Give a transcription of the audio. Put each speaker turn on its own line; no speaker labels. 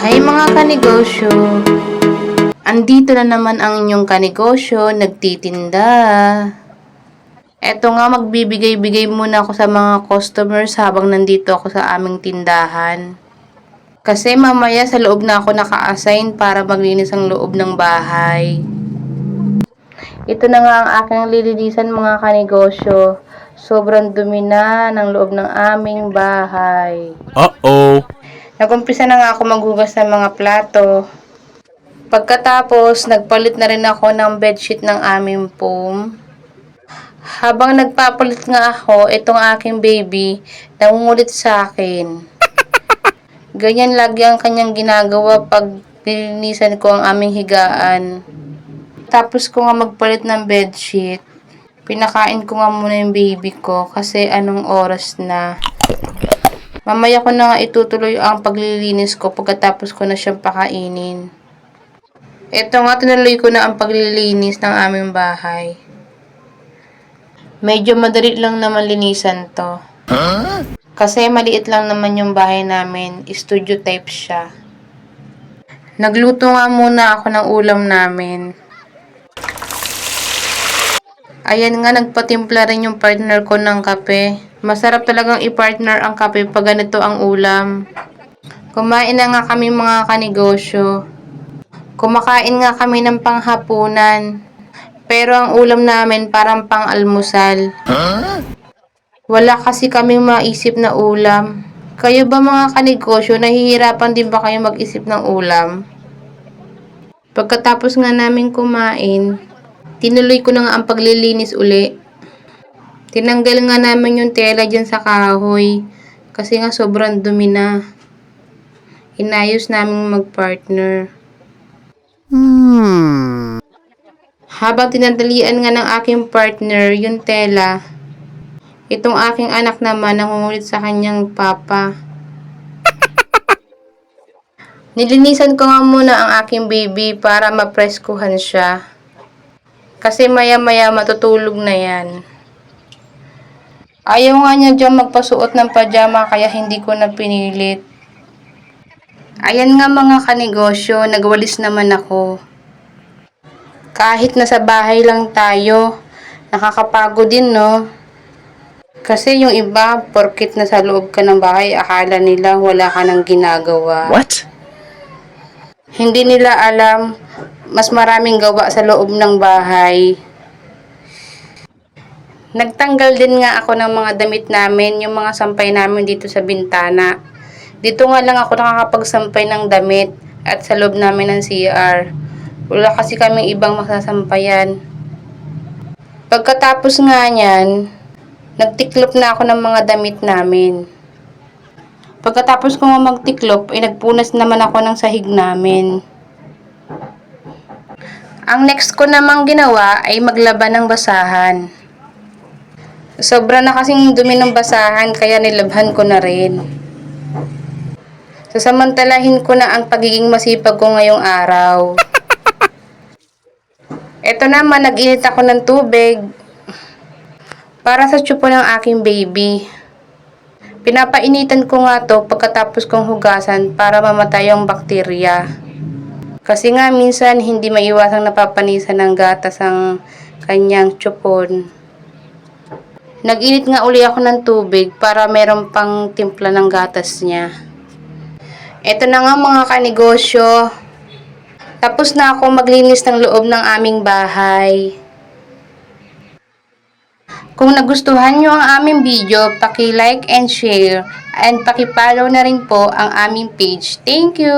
Hi mga kanegosyo! Andito na naman ang inyong kanegosyo, nagtitinda. Eto nga, magbibigay-bigay muna ako sa mga customers habang nandito ako sa aming tindahan. Kasi mamaya sa loob na ako naka-assign para maglinis ang loob ng bahay. Ito na nga ang aking lilinisan mga kanegosyo. Sobrang dumi na ng loob ng aming bahay.
Uh-oh.
Nagumpisa na nga ako maghugas ng mga plato. Pagkatapos, nagpalit na rin ako ng bedsheet ng aming foam. Habang nagpapalit nga ako, itong aking baby, nangungulit sa akin. Ganyan lagi ang kanyang ginagawa pag nilinisan ko ang aming higaan. Tapos ko nga magpalit ng bedsheet, pinakain ko nga muna yung baby ko kasi anong oras na. Mamaya ko na nga itutuloy ang paglilinis ko pagkatapos ko na siyang pakainin. Ito nga, tinuloy ko na ang paglilinis ng aming bahay. Medyo madali lang naman linisan to. Kasi maliit lang naman yung bahay namin, studio type siya. Nagluto nga muna ako ng ulam namin. Ayan nga, nagpatimpla rin yung partner ko ng kape. Masarap talagang i-partner ang kape pag ganito ang ulam. Kumain na nga kami mga kanegosyo. Kumakain nga kami ng panghapunan. Pero ang ulam namin parang pang-almusal. Wala kasi kaming maisip na ulam. Kayo ba mga kanegosyo, nahihirapan din ba kayo mag-isip ng ulam? Pagkatapos nga namin kumain, tinuloy ko na nga ang paglilinis uli. Tinanggal nga namin yung tela dyan sa kahoy. Kasi nga sobrang dumi na. Inayos namin mag-partner. Habang tinadalian nga ng aking partner yung tela, itong aking anak naman nangungulit sa kanyang papa. Nilinisan ko nga muna ang aking baby para mapreskuhan siya. Kasi maya-maya matutulog na yan. Ayaw nga niya dyan magpasuot ng pajama kaya hindi ko na pinilit. Ayan nga mga kanegosyo, nagwalis naman ako. Kahit nasa bahay lang tayo, nakakapagod din no? Kasi yung iba, porkit nasa loob ka ng bahay, akala nila wala ka nang ginagawa.
What?
Hindi nila alam, mas maraming gawa sa loob ng bahay. Nagtanggal din nga ako ng mga damit namin, yung mga sampay namin dito sa bintana. Dito nga lang ako nakakapagsampay ng damit at sa loob namin ng CR. Wala kasi kaming ibang masasampayan. Pagkatapos nga niyan, nagtiklop na ako ng mga damit namin. Pagkatapos ko nga magtiklop, ay nagpunas naman ako ng sahig namin. Ang next ko namang ginawa ay maglaba ng basahan. Sobra na kasing dumi ng basahan kaya nilabhan ko na rin. Sasamantalahin ko na ang pagiging masipag ko ngayong araw. Eto naman, nag-init ako ng tubig para sa tsupo ng aking baby. Pinapainitan ko nga to pagkatapos kong hugasan para mamatay ang bakterya. Kasi nga minsan hindi maiwasang napapanisan ng gatas ang kanyang tsupon. Nag-init nga uli ako ng tubig para meron pang timpla ng gatas niya. Ito na nga mga kanegosyo. Tapos na ako maglinis ng loob ng aming bahay. Kung nagustuhan nyo ang aming video, paki-like and share. And paki-follow na rin po ang aming page. Thank you!